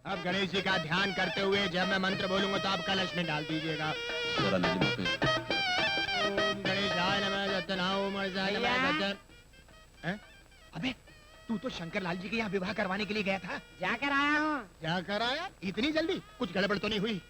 अब गणेश जी का ध्यान करते हुए जब मैं मंत्र बोलूंगा तो आप कलश में डाल दीजिएगा। जरा नीलिमा पे। ओम गणेशाय नमः दत्तनाओ मर्जाय नमः दत्तन। हैं? अबे तू तो शंकर लाल जी के यहाँ विवाह करवाने के लिए गया था। जाकर आया हूँ। जाकर आया? इतनी जल्दी? कुछ गड़बड़ तो नहीं हुई?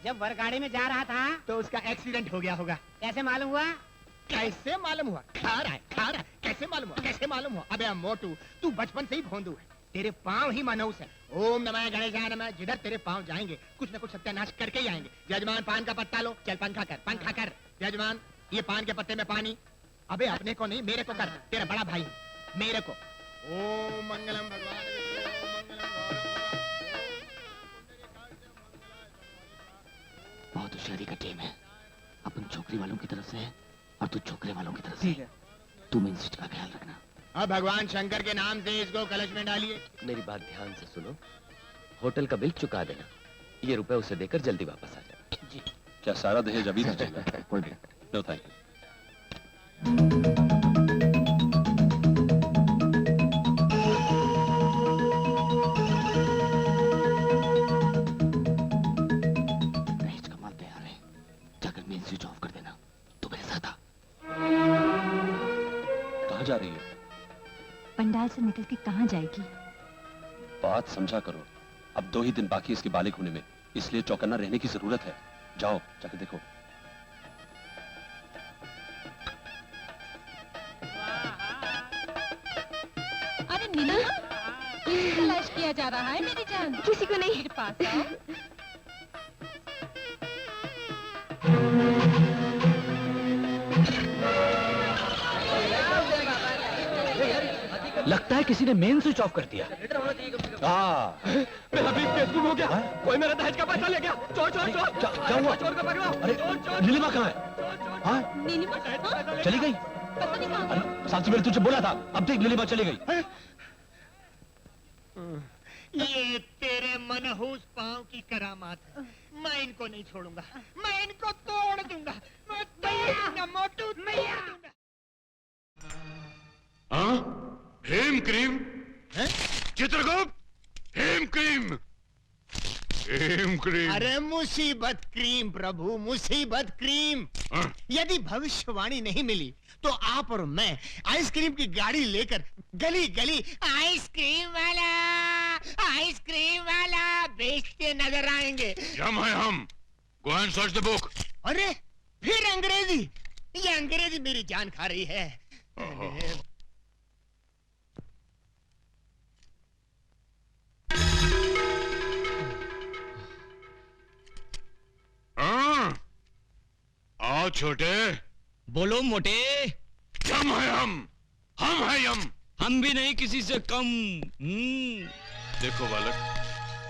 जब वर गाड़ी में जा रहा था तो उसका एक्सीडेंट हो गया होगा। कैसे मालूम हुआ? कैसे मालूम हुआ? खा रहा है। कैसे मालूम हुआ? कैसे मालूम हुआ? अबे मोटू, तू बचपन से ही भोंदू है, तेरे पाँव ही मनहूस है। ओम नमः गणेशाय नमः, जिधर तेरे पाँव जाएंगे कुछ न कुछ सत्यानाश करके ही आएंगे। जजमान पान का पत्ता लो, चल पान खा कर। जजमान ये पान के पत्ते में पानी। अबे अपने को नहीं, मेरे को कर, तेरा बड़ा भाई मेरे को। ओम मंगलम भगवान बहुत होशियारी का टीम है। अपन छोकरी वालों की तरफ से है और तू छोकरे वालों की तरफ से है। तू मेन स्विच का ख्याल रखना। अब भगवान शंकर के नाम से इसको कलश में डालिए। मेरी बात ध्यान से सुनो, होटल का बिल चुका देना, ये रुपए उसे देकर जल्दी वापस आ जाना। जी। क्या सारा दहेज अभी दीजिएगा? No thank you. दहेज का माल तैयार है, जाकर मेन स्विच ऑफ कर देना। तू मेरे साथ आ। कहाँ जा रही है? पंडाल से निकल के कहाँ जाएगी? बात समझा करो, अब 2 ही दिन बाकी इसके बालिग होने में, इसलिए चौकन्ना रहने की जरूरत है। जाओ जाके देखो। अरे नीना, किसकी तलाश किया जा रहा है मेरी जान? किसी को नहीं। मेरे पास आओ। लगता है किसी ने मेन स्विच ऑफ कर दिया। मेरा बीच फेसबुक हो गया। कोई मेरा दहेज का पैसा ले गया। चोर क्या हुआ? चोर को पकड़ो। अरे नीलिमा कहाँ है? हाँ? नीलिमा चली गई? पता नहीं कहाँ। अरे साथ में तुझे बोला था, अब देख नीलिमा चली गई। ये तेरे मनहूस पाँव की करामात है। मैं इनको नहीं छोड़ूंगा, मैं इनको तोड़ दूंगा। मैं तोड़ दूंगा मोटू, तोड़ दूंगा। हाँ? हेम क्रीम? चित्रगुप्त, हेम क्रीम, हेम क्रीम। अरे मुसीबत क्रीम प्रभु, मुसीबत क्रीम। यदि भविष्यवाणी नहीं मिली तो आप और मैं आइसक्रीम की गाड़ी लेकर गली गली आइसक्रीम वाला बेचते नजर आएंगे। हम है हम। Go and search the book. अरे फिर अंग्रेजी? ये अंग्रेजी मेरी जान खा रही है। हाँ? आओ छोटे। बोलो मोटे। हम है हम है हम भी नहीं किसी से कम। देखो बालक,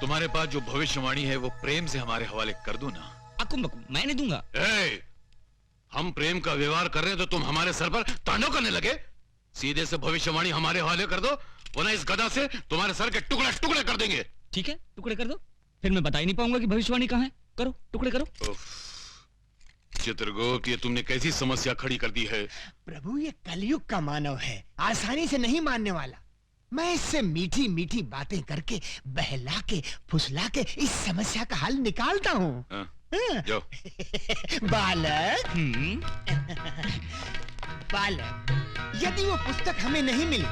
तुम्हारे पास जो भविष्यवाणी है वो प्रेम से हमारे हवाले कर दो ना। अकुम मैं नहीं दूंगा। हम प्रेम का व्यवहार कर रहे हैं तो तुम हमारे सर पर तांडव करने लगे। सीधे से भविष्यवाणी हमारे हवाले कर दो, वरना इस गदा से तुम्हारे सर के टुकड़े टुकड़े कर देंगे। ठीक है, टुकड़े कर दो, फिर मैं बता ही नहीं पाऊंगा कि भविष्यवाणी कहाँ है। करो, टुकड़े करो। चित्रगुप्त, ये तुमने कैसी समस्या खड़ी कर दी है। प्रभु ये कलयुग का मानव है, आसानी से नहीं मानने वाला। मैं इससे मीठी मीठी बातें करके बहला के फुसला के इस समस्या का हल निकालता हूँ। बालक बालक, यदि वो पुस्तक हमें नहीं मिली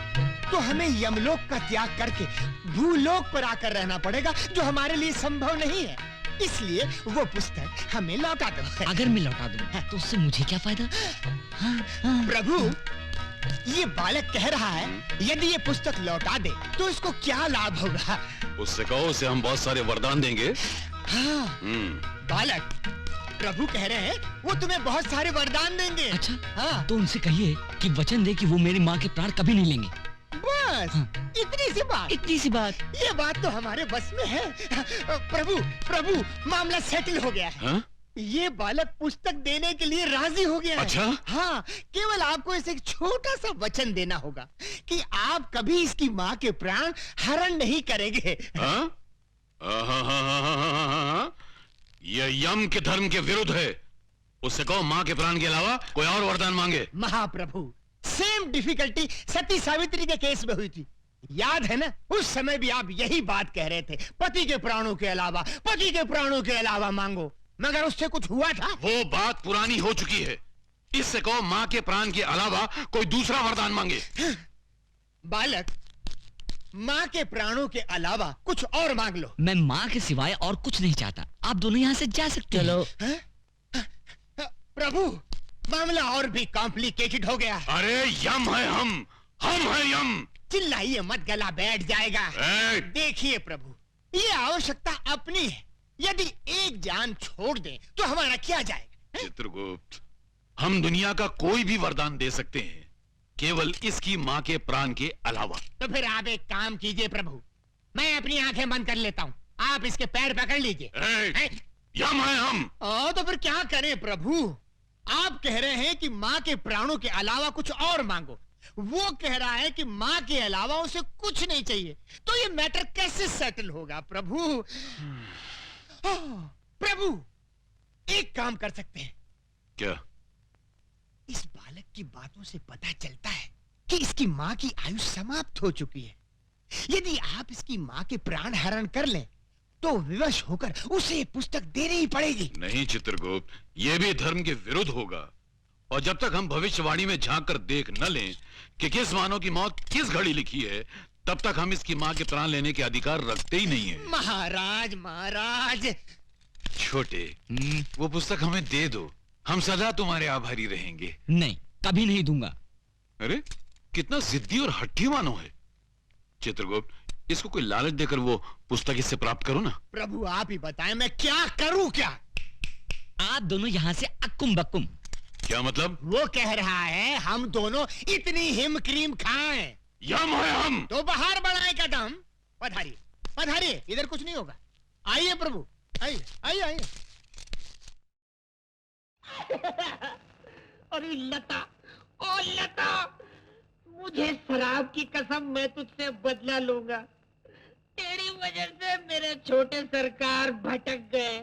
तो हमें यमलोक का त्याग करके भूलोक पर आकर रहना पड़ेगा, जो हमारे लिए संभव नहीं है। इसलिए वो पुस्तक हमें लौटा दो। अगर मैं लौटा दूं तो उससे मुझे क्या फायदा? प्रभु, ये बालक कह रहा है यदि ये पुस्तक लौटा दे तो इसको क्या लाभ होगा? उससे कहो, उसे हम बहुत सारे वरदान देंगे। हाँ। बालक, प्रभु कह रहे हैं वो तुम्हें बहुत सारे वरदान देंगे। अच्छा, हाँ। तो उनसे कहिए कि वचन दे कि वो मेरी माँ के प्राण कभी नहीं लेंगे। बस हाँ। इतनी सी बात? इतनी सी बात? ये बात तो हमारे बस में है। प्रभु मामला सेटल हो गया है। हाँ? ये बालक पुस्तक देने के लिए राजी हो गया है। अच्छा? हाँ, केवल आपको इसे एक छोटा सा वचन देना होगा कि आप कभी इसकी माँ के प्राण हरण नहीं करेंगे। हाँ? यह यम के धर्म के विरुद्ध है। उससे कहो माँ के प्राण के अलावा कोई और वरदान मांगे। महाप्रभु, सेम डिफिकल्टी सती सावित्री के केस में हुई थी। याद है ना, उस समय भी आप यही बात कह रहे थे, पति के प्राणों के अलावा, पति के प्राणों के अलावा मांगो, मगर उससे कुछ हुआ था? वो बात पुरानी हो चुकी है। इससे कहो माँ के प्राण के अलावा कोई दूसरा वरदान मांगे। बालक, माँ के प्राणों के अलावा कुछ और मांग लो। मैं माँ के सिवाय और कुछ नहीं चाहता, आप दोनों यहाँ से जा सकते हैं। प्रभु, मामला और भी कॉम्प्लिकेटेड हो गया। अरे यम है हम है यम। चिल्लाइए मत, गला बैठ जाएगा। देखिए प्रभु, ये आवश्यकता अपनी है, यदि एक जान छोड़ दें तो हमारा क्या जाएगा? चित्रगुप्त, हम दुनिया का कोई भी वरदान दे सकते हैं, केवल इसकी माँ के प्राण के अलावा। तो फिर आप एक काम कीजिए प्रभु, मैं अपनी आंखें बंद कर लेता हूँ, आप इसके पैर पकड़ लीजिए। यम है हम। तो फिर क्या करें प्रभु? आप कह रहे हैं कि माँ के प्राणों के अलावा कुछ और मांगो, वो कह रहा है कि माँ के अलावा उसे कुछ नहीं चाहिए, तो ये मैटर कैसे सेटल होगा प्रभु? प्रभु, एक काम कर सकते हैं। क्या? इस बालक की बातों से पता चलता है कि इसकी माँ की आयु समाप्त हो चुकी है। यदि आप इसकी माँ के प्राण हरण कर लें तो विवश होकर उसे पुस्तक देनी ही पड़ेगी। नहीं चित्रगुप्त, ये भी धर्म के विरुद्ध होगा, और जब तक हम भविष्यवाणी में झांक कर देख न लें कि किस मानव की मौत किस घड़ी लिखी है, तब तक हम इसकी माँ के प्राण लेने के अधिकार रखते ही नहीं है। महाराज छोटे, वो पुस्तक हमें दे दो, हम सदा तुम्हारे आभारी रहेंगे। नहीं, कभी नहीं दूंगा। अरे कितना जिद्दी और हट्टी मानो है। चित्रगुप्त, इसको कोई लालच देकर वो पुस्तक इससे प्राप्त करो ना। प्रभु आप ही बताएं, मैं क्या करूं? क्या आप दोनों यहाँ से अक्कुम बक्कुम। क्या मतलब? वो कह रहा है हम दोनों इतनी हिम क्रीम खाएं। यम है हम। तो बाहर बढ़ाए कदम। पधारिए पधारिए, इधर कुछ नहीं होगा। आइए प्रभु, आइए आइए आइए। अरे लता, ओ लता, मुझे शराब की कसम, मैं तुझसे बदला लूंगा। तेरी वजह से मेरे छोटे सरकार भटक गए,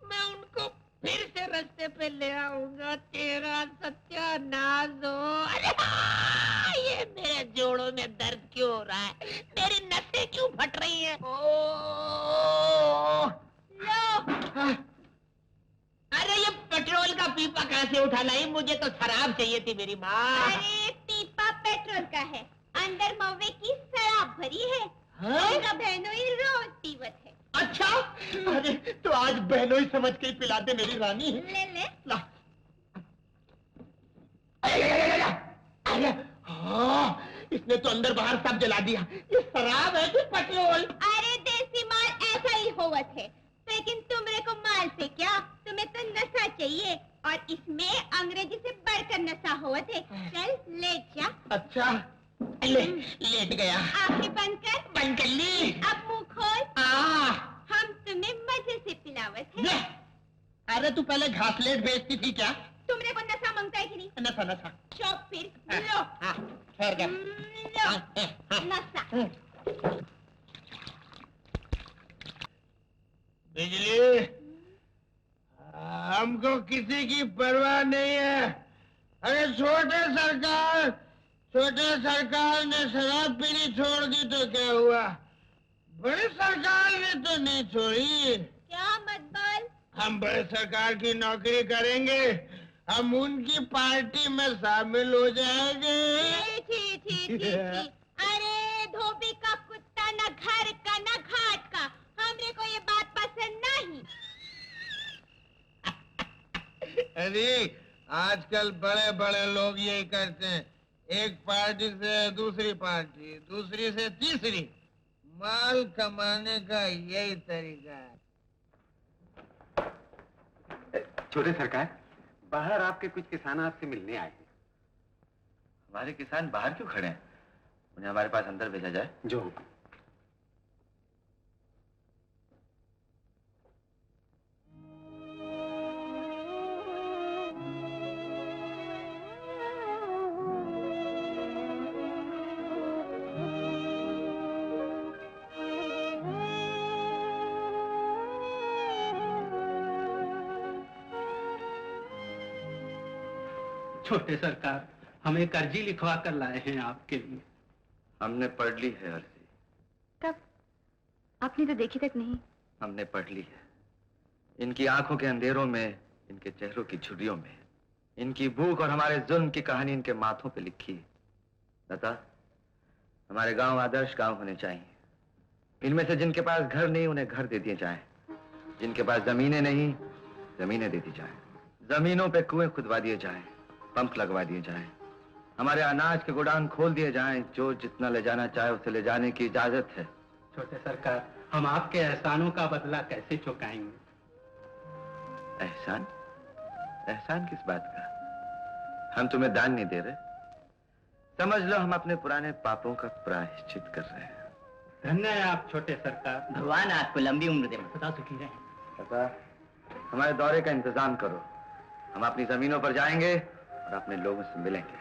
मैं उनको फिर से रास्ते पे ले आऊंगा। तेरा सत्यानाश हो। अरे हाँ, ये मेरे जोड़ों में दर्द क्यों हो रहा है? मेरी नसें क्यों फट रही हैं? लो, अरे ये पेट्रोल का पीपा कहाँ से उठा लाई? मुझे तो शराब चाहिए थी मेरी माँ। अरे पीपा पेट्रोल का है, अंदर मवे की शराब भरी है। हाँ? बहनोई रोज पीवत है। अच्छा, अरे तो आज बहनोई समझ के ही पिला दे मेरी रानी। ले ले। ला। अरे हाँ, इसने तो अंदर बाहर सब जला दिया। ये शराब है कि पेट्रोल? अरे देसी माल ऐसा ही होवत है, लेकिन तुमरे को माल से क्या, तुम्हें तो नशा चाहिए, और इसमें अंग्रेजी से बढ़कर नशा होवत है। चल लेट जा। अच्छा, ले लेट गया। आंखें बंद कर। बंद कर ली। अब मुंह खोल। हम तुम्हें मजे से पिलावत है। ले। अरे तू पहले घासलेट बेचती थी क्या? तुमरे को नशा मांगता है कि नहीं? नशा नशा। चौक फिर लो। ठहर गया। लो नशा। बिजली, हमको किसी की परवाह नहीं है। अरे छोटे सरकार ने शराब पीनी छोड़ दी तो क्या हुआ? बड़े सरकार ने तो नहीं छोड़ी। क्या मत बोल। हम बड़े सरकार की नौकरी करेंगे, हम उनकी पार्टी में शामिल हो जाएंगे। छी, छी, छी, छी। अरे धोबी का कुत्ता, न घर का न घाट का, हमरे को ये बात पसंद नहीं। अरे आजकल बड़े बड़े लोग यही करते हैं, एक पार्टी से दूसरी पार्टी, दूसरी से तीसरी, माल कमाने का यही तरीका है। छोटे सरकार, बाहर आपके कुछ किसान आपसे मिलने आए हैं। हमारे किसान बाहर क्यों खड़े हैं? उन्हें हमारे पास अंदर भेजा जाए। जो हुक्म। छोटे सरकार, हम एक अर्जी लिखवा कर लाए हैं आपके लिए। हमने पढ़ ली है अर्जी। कब? आपने तो देखी तक नहीं। हमने पढ़ ली है। इनकी आंखों के अंधेरों में, इनके चेहरों की झुर्रियों में, इनकी भूख और हमारे जुल्म की कहानी इनके माथों पे लिखी है। लता, हमारे गांव आदर्श गांव होने चाहिए। इनमें से जिनके पास घर नहीं उन्हें घर दे दिए जाएं, जिनके पास जमीनें नहीं जमीनें दे दी जाएं, जमीनों पे कुएं खुदवा दिए जाएं, पंप लगवा दिए जाएं, हमारे अनाज के गोदाम खोल दिए जाएं। जो जितना ले जाना चाहे उसे ले जाने की इजाजत है। छोटे सरकार, हम आपके एहसानों का बदला कैसे चुकाएंगे? एहसान? एहसान किस बात का? हम तुम्हें दान नहीं दे रहे। समझ लो हम अपने पुराने पापों का प्रायश्चित कर रहे हैं। धन्य है आप छोटे सरकार। भगवान आपको लंबी उम्र दे। सदा सुखी रहे। लता, हमारे दौरे का इंतजाम करो। हम अपनी जमीनों पर जाएंगे और अपने लोगों से मिलेंगे।